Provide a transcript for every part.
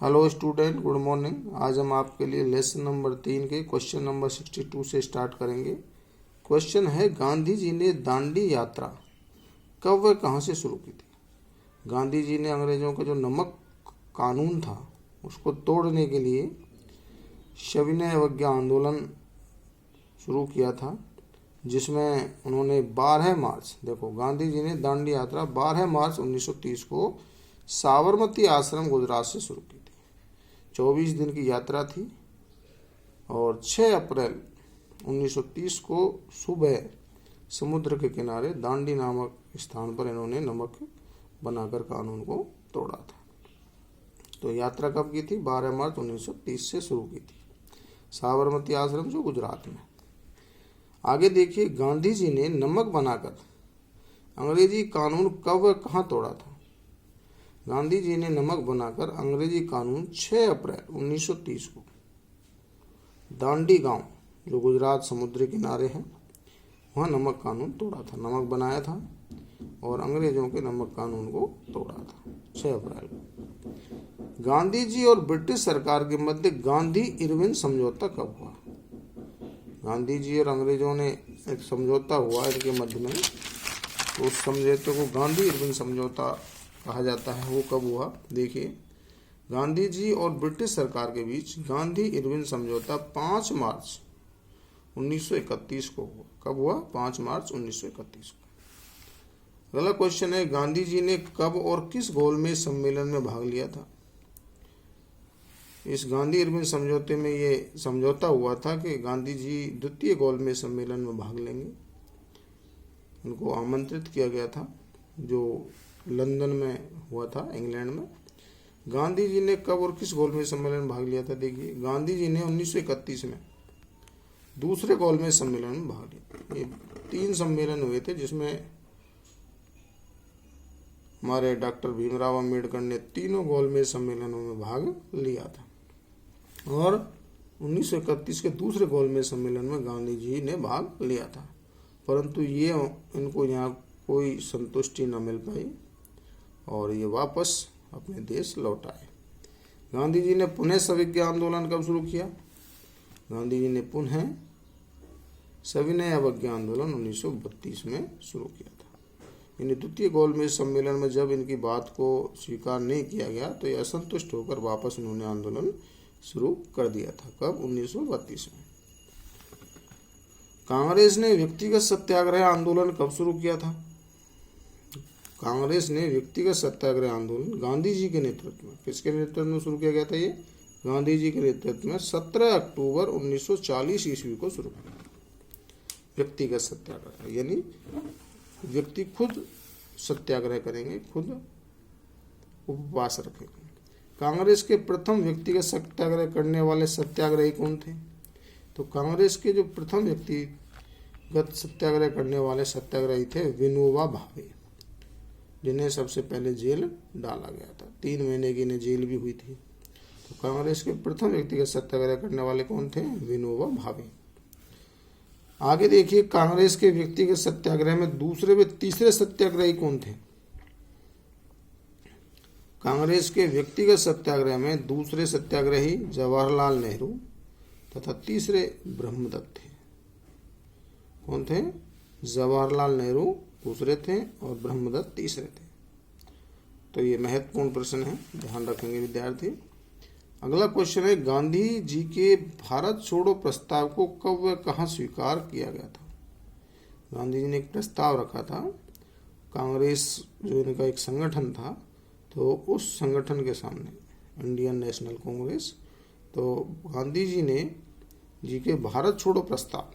Hello student, good morning. आज हम आपके लिए लेसन नंबर 3 के क्वेश्चन नंबर 62 से स्टार्ट करेंगे। क्वेश्चन है, गांधी जी ने दांडी यात्रा कब व कहाँ से शुरू की थी। गांधी जी ने अंग्रेजों का जो नमक कानून था उसको तोड़ने के लिए सविनय अवज्ञा आंदोलन शुरू किया था, जिसमें उन्होंने 12 मार्च, देखो गांधी जी ने दांडी यात्रा 12 मार्च 1930 को साबरमती आश्रम गुजरात से शुरू की थी। 24 दिन की यात्रा थी और 6 अप्रैल 1930 को सुबह समुद्र के किनारे दांडी नामक स्थान पर इन्होंने नमक बनाकर कानून को तोड़ा था। तो यात्रा कब की थी? 12 मार्च 1930 से शुरू की थी, साबरमती आश्रम जो गुजरात में। आगे देखिए, गांधी जी ने नमक बनाकर अंग्रेजी कानून कब व कहाँ तोड़ा था। गांधी जी ने नमक बनाकर अंग्रेजी कानून 6 अप्रैल 1930 को दांडी गांव जो गुजरात समुद्री किनारे है वहाँ नमक कानून तोड़ा था। नमक बनाया था और अंग्रेजों के नमक कानून को तोड़ा था 6 अप्रैल को। गांधी जी और ब्रिटिश सरकार के मध्य गांधी इरविन समझौता कब हुआ। गांधी जी और अंग्रेजों ने एक समझौता हुआ इनके मध्य में, तो उस समझौते को गांधी इरविन समझौता कहा जाता है। वो कब हुआ? देखिए, गांधी जी और ब्रिटिश सरकार के बीच गांधी इरविन समझौता 5 मार्च 1931 को हुआ। कब हुआ? 5 मार्च 1931 को। अगला क्वेश्चन है, गांधी जी ने कब और किस गोलमेज सम्मेलन में भाग लिया था। इस गांधी इरविन समझौते में ये समझौता हुआ था कि गांधी जी द्वितीय गोलमेज सम्मेलन में भाग लेंगे। उनको आमंत्रित किया गया था जो लंदन में हुआ था, इंग्लैंड में। गांधी जी ने कब और किस गोलमेज सम्मेलन में भाग लिया था। देखिए, गांधी जी ने 1931 में दूसरे गोलमेज सम्मेलन में भाग लिया। ये 3 सम्मेलन हुए थे जिसमें हमारे डॉक्टर भीमराव अंबेडकर ने तीनों गोलमेज सम्मेलनों में भाग लिया था और 1931 के दूसरे गोलमेज सम्मेलन में गांधी जी ने भाग लिया था, परंतु ये इनको यहाँ कोई संतुष्टि न मिल पाई और ये वापस अपने देश लौट आए। गांधी जी ने पुनः सविज्ञा आंदोलन कब शुरू किया। गांधी जी ने पुनः सविनय अवज्ञा आंदोलन 1932 में शुरू किया था। इन्हें द्वितीय गोलमेज सम्मेलन में जब इनकी बात को स्वीकार नहीं किया गया तो ये असंतुष्ट होकर वापस उन्होंने आंदोलन शुरू कर दिया था। कब? 1932 में। कांग्रेस ने व्यक्तिगत सत्याग्रह आंदोलन कब शुरू किया था। कांग्रेस ने व्यक्तिगत सत्याग्रह आंदोलन गांधी जी के नेतृत्व में, किसके नेतृत्व में शुरू किया गया था? ये गांधी जी के नेतृत्व में 17 अक्टूबर 1940 ईस्वी को शुरू किया। व्यक्तिगत सत्याग्रह यानी व्यक्ति खुद सत्याग्रह करेंगे, खुद उपवास रखेंगे। कांग्रेस के प्रथम व्यक्तिगत सत्याग्रह करने वाले सत्याग्रही कौन थे? तो कांग्रेस के जो प्रथम व्यक्तिगत सत्याग्रह करने वाले सत्याग्रही थे विनोबा भावे, जिन्हें सबसे पहले जेल डाला गया था। 3 महीने की इन्हें जेल भी हुई थी। तो कांग्रेस के प्रथम व्यक्तिगत सत्याग्रह करने वाले कौन थे? विनोबा भावे। आगे देखिए, कांग्रेस के व्यक्तिगत सत्याग्रह में दूसरे व तीसरे सत्याग्रही कौन थे। कांग्रेस के व्यक्तिगत सत्याग्रह में दूसरे सत्याग्रही जवाहरलाल नेहरू तथा तीसरे ब्रह्मदत्त थे। कौन थे? जवाहरलाल नेहरू दूसरे थे और ब्रह्मदत्त तीसरे थे। तो ये महत्वपूर्ण प्रश्न है, ध्यान रखेंगे विद्यार्थी। अगला क्वेश्चन है, गांधी जी के भारत छोड़ो प्रस्ताव को कब व कहाँ स्वीकार किया गया था। गांधी जी ने एक प्रस्ताव रखा था, कांग्रेस जो इनका एक संगठन था, तो उस संगठन के सामने इंडियन नेशनल कांग्रेस, तो गांधी जी के भारत छोड़ो प्रस्ताव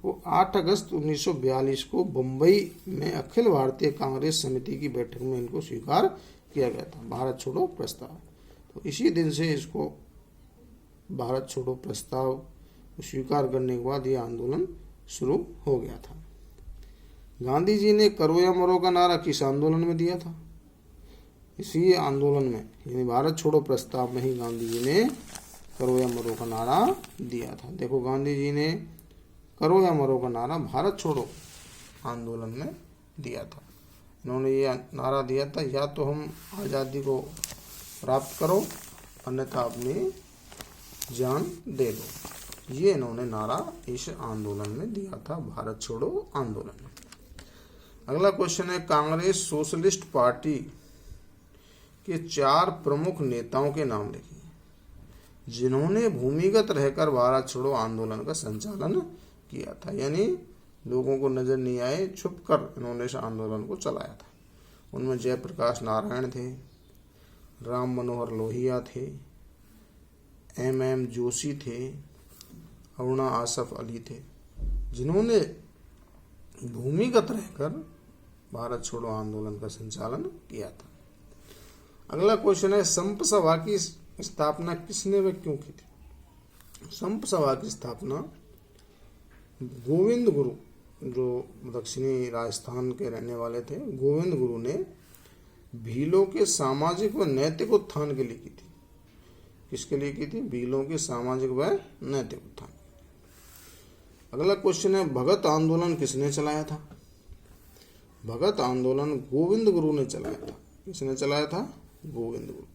को 8 अगस्त 1942 को बम्बई में अखिल भारतीय कांग्रेस समिति की बैठक में इनको स्वीकार किया गया था, भारत छोड़ो प्रस्ताव। तो इसी दिन से इसको भारत छोड़ो प्रस्ताव को स्वीकार करने के बाद ये आंदोलन शुरू हो गया था। गांधी जी ने करो या मरो का नारा किस आंदोलन में दिया था। इसी आंदोलन में, यानी भारत छोड़ो प्रस्ताव में ही गांधी जी ने करो या मरो का नारा दिया था। देखो, गांधी जी ने करो या मरो का नारा भारत छोड़ो आंदोलन में दिया था। इन्होंने ये नारा दिया था, या तो हम आज़ादी को प्राप्त करो अन्यथा अपनी जान दे दो। ये इन्होंने नारा इस आंदोलन में दिया था, भारत छोड़ो आंदोलन में। अगला क्वेश्चन है, कांग्रेस सोशलिस्ट पार्टी के 4 प्रमुख नेताओं के नाम लिखिए जिन्होंने भूमिगत रहकर भारत छोड़ो आंदोलन का संचालन किया था। यानी लोगों को नजर नहीं आए, छुपकर इन्होंने इस आंदोलन को चलाया था। उनमें जयप्रकाश नारायण थे, राम मनोहर लोहिया थे, M जोशी थे, अरुणा आसफ अली थे, जिन्होंने भूमिगत रहकर भारत छोड़ो आंदोलन का संचालन किया था। अगला क्वेश्चन है, संप सभा की स्थापना किसने व क्यों की थी? संप सभा की स्थापना गोविंद गुरु, जो दक्षिणी राजस्थान के रहने वाले थे, गोविंद गुरु ने भीलों के सामाजिक व नैतिक उत्थान के लिए की थी। किसके लिए की थी? भीलों के सामाजिक व नैतिक उत्थान। अगला क्वेश्चन है, भगत आंदोलन किसने चलाया था? भगत आंदोलन गोविंद गुरु ने चलाया था। किसने चलाया था? गोविंद गुरु।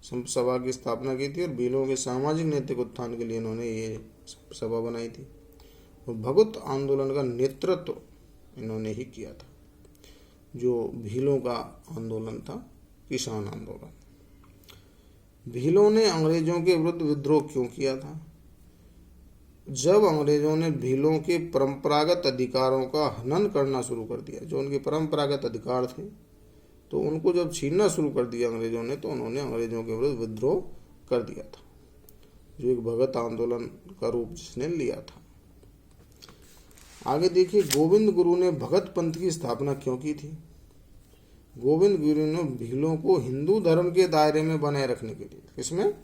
संप सभा की स्थापना की थी और भीलों के सामाजिक नैतिक उत्थान के लिए इन्होंने ये सभा बनाई थी। और भगत आंदोलन का नेतृत्व इन्होंने ही किया था, जो भीलों का आंदोलन था, किसान आंदोलन। भीलों ने अंग्रेजों के विरुद्ध विद्रोह क्यों किया था? जब अंग्रेजों ने भीलों के परंपरागत अधिकारों का हनन करना शुरू कर दिया, जो उनके परंपरागत अधिकार थे, तो उनको जब छीनना शुरू कर दिया अंग्रेजों ने, तो उन्होंने अंग्रेजों के विरुद्ध विद्रोह कर दिया था, जो एक भगत आंदोलन का रूप जिसने लिया था। आगे देखिए, गोविंद गुरु ने भगत पंथ की स्थापना क्यों की थी? गोविंद गुरु ने भीलों को हिंदू धर्म के दायरे में बनाए रखने के लिए, इसमें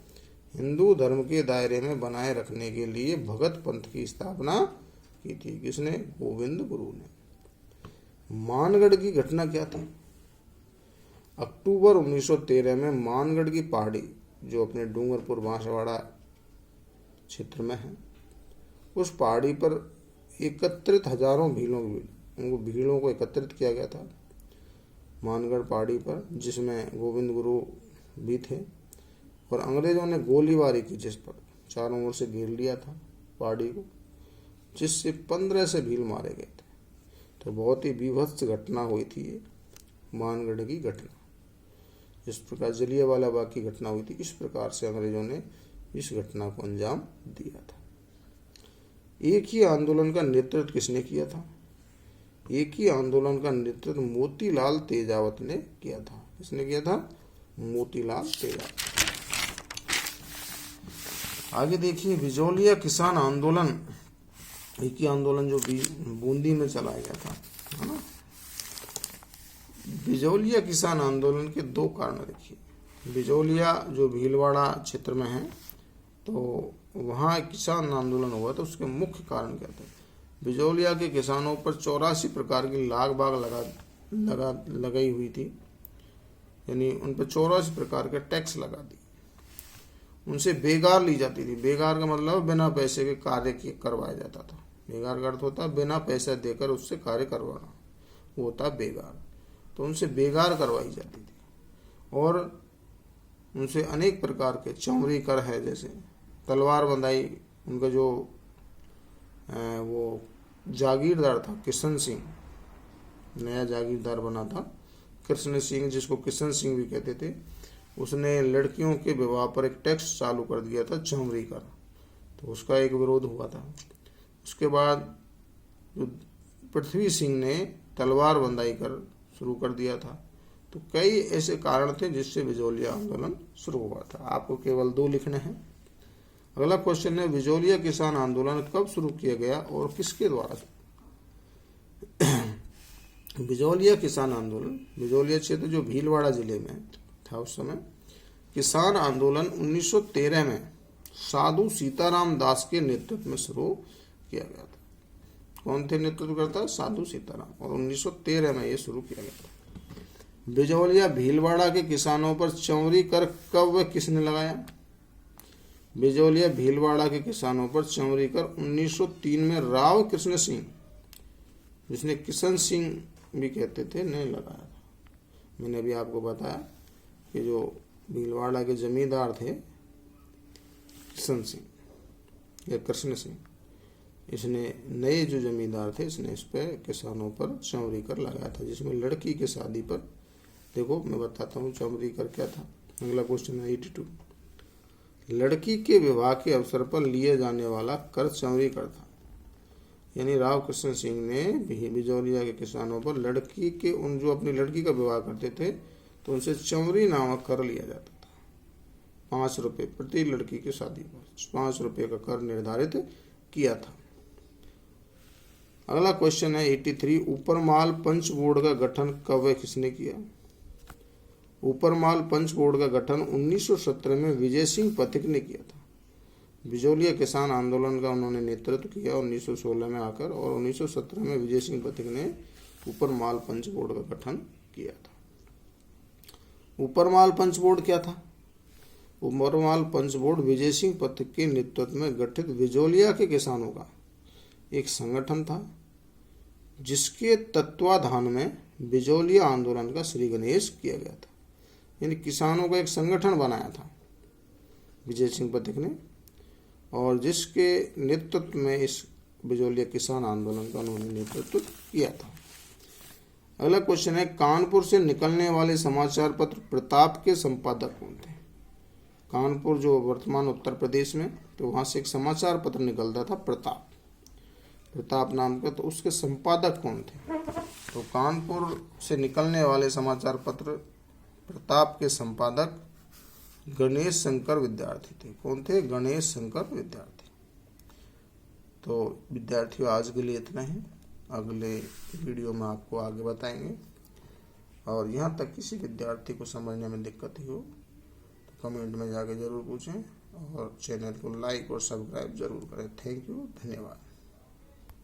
हिंदू धर्म के दायरे में बनाए रखने के लिए भगत पंथ की स्थापना की थी। किसने? गोविंद गुरु ने। मानगढ़ की घटना क्या थी? अक्टूबर 1913 में मानगढ़ की पहाड़ी, जो अपने डूंगरपुर बांसवाड़ा क्षेत्र में है, उस पहाड़ी पर एकत्रित हजारों भीलों को एकत्रित किया गया था मानगढ़ पहाड़ी पर, जिसमें गोविंद गुरु भी थे। और अंग्रेजों ने गोलीबारी की, जिस पर चारों ओर से घेर लिया था पहाड़ी को, जिससे 15 से भील मारे गए थे। तो बहुत ही बीभत्स घटना हुई थी ये मानगढ़ की घटना। जिस प्रकार जलियांवाला बाग की घटना हुई थी, इस प्रकार से अंग्रेजों ने इस घटना को अंजाम दिया था। एक ही आंदोलन का नेतृत्व किसने किया था? एक ही आंदोलन का नेतृत्व मोतीलाल तेजावत ने किया था। किसने किया था? मोतीलाल तेजावत। आगे देखिए, बिजौलिया किसान आंदोलन, एक ही आंदोलन जो बूंदी में चलाया गया था, है ना। बिजौलिया किसान आंदोलन के 2 कारण देखिए। बिजौलिया जो भीलवाड़ा क्षेत्र में है, तो वहाँ किसान आंदोलन हुआ था। उसके मुख्य कारण क्या थे? बिजौलिया के किसानों पर 84 प्रकार की लाग बाग लगाई हुई थी, यानी उन पर 84 प्रकार के टैक्स लगा दी। उनसे बेगार ली जाती थी। बेगार का मतलब बिना पैसे के कार्य करवाया जाता था। बेगार का अर्थ होता है बिना पैसा देकर उससे कार्य करवाना, वो होता है बेगार। तो उनसे बेगार करवाई जाती थी और उनसे अनेक प्रकार के चौमरी कर है, जैसे तलवार बंधाई। उनका जो वो जागीरदार था किशन सिंह, नया जागीरदार बना था कृष्ण सिंह, जिसको किशन सिंह भी कहते थे। उसने लड़कियों के विवाह पर एक टैक्स चालू कर दिया था, चौमरी कर, तो उसका एक विरोध हुआ था। उसके बाद जो पृथ्वी सिंह ने तलवार बंधाई कर शुरू कर दिया था। तो कई ऐसे कारण थे जिससे बिजौलिया आंदोलन शुरू हुआ था। आपको केवल 2 लिखने हैं। अगला क्वेश्चन है, बिजौलिया किसान आंदोलन कब शुरू किया गया और किसके द्वारा? बिजौलिया किसान आंदोलन, बिजौलिया क्षेत्र जो भीलवाड़ा जिले में था उस समय, किसान आंदोलन 1913 में साधु सीताराम दास के नेतृत्व में शुरू किया गया था। कौन थे नेतृत्व करता? साधु सीताराम। और 1913 में ये शुरू किया गया था। बिजौलिया भीलवाड़ा के किसानों पर चौमरी कर कब व किसने लगाया? बिजौलिया भीलवाड़ा के किसानों पर चौमरी कर 1903 में राव कृष्ण सिंह, जिसने किशन सिंह भी कहते थे, ने लगाया था। मैंने अभी आपको बताया कि जो भीलवाड़ा के जमींदार थे किशन सिंह या कृष्ण सिंह। इसने नए जो जमींदार थे इसने इस पे किसानों पर चौरी कर लगाया था, जिसमें लड़की की शादी पर, देखो मैं बताता हूँ चौरी कर क्या था। अगला क्वेश्चन है 82। लड़की के विवाह के अवसर पर लिए जाने वाला कर चौरी कर था। यानी राव कृष्ण सिंह ने बिजौलिया के किसानों पर लड़की के जो अपनी लड़की का विवाह करते थे तो उनसे चौरी नामक कर लिया जाता था। 5 रुपये प्रति लड़की की शादी पर 5 रुपये का कर निर्धारित किया था। अगला क्वेश्चन है 83। ऊपरमाल पंच बोर्ड का गठन कब व किसने किया? ऊपरमाल पंच बोर्ड का गठन 1917 में विजय सिंह पथिक ने किया था। बिजौलिया किसान आंदोलन का उन्होंने नेतृत्व किया 1916 में आकर, और 1917 में विजय सिंह पथिक ने ऊपरमाल पंच बोर्ड का गठन किया था। ऊपरमाल पंच बोर्ड क्या था? ऊपरमाल पंच बोर्ड विजय सिंह पथिक के नेतृत्व में गठित बिजौलिया के किसानों का एक संगठन था, जिसके तत्वाधान में बिजौलिया आंदोलन का श्री गणेश किया गया था। यानी किसानों का एक संगठन बनाया था विजय सिंह पथिक ने, और जिसके नेतृत्व में इस बिजौलिया किसान आंदोलन का उन्होंने नेतृत्व किया था। अगला क्वेश्चन है कानपुर से निकलने वाले समाचार पत्र प्रताप के संपादक कौन थे? कानपुर जो वर्तमान उत्तर प्रदेश में, तो वहां से एक समाचार पत्र निकलता था प्रताप नाम का, तो उसके संपादक कौन थे? तो कानपुर से निकलने वाले समाचार पत्र प्रताप के संपादक गणेश शंकर विद्यार्थी थे। कौन थे? गणेश शंकर विद्यार्थी। तो विद्यार्थियों आज के लिए इतना ही, अगले वीडियो में आपको आगे बताएंगे। और यहाँ तक किसी विद्यार्थी को समझने में दिक्कत ही हो तो कमेंट में जाके जरूर पूछें, और चैनल को लाइक और सब्सक्राइब जरूर करें। थैंक यू, धन्यवाद।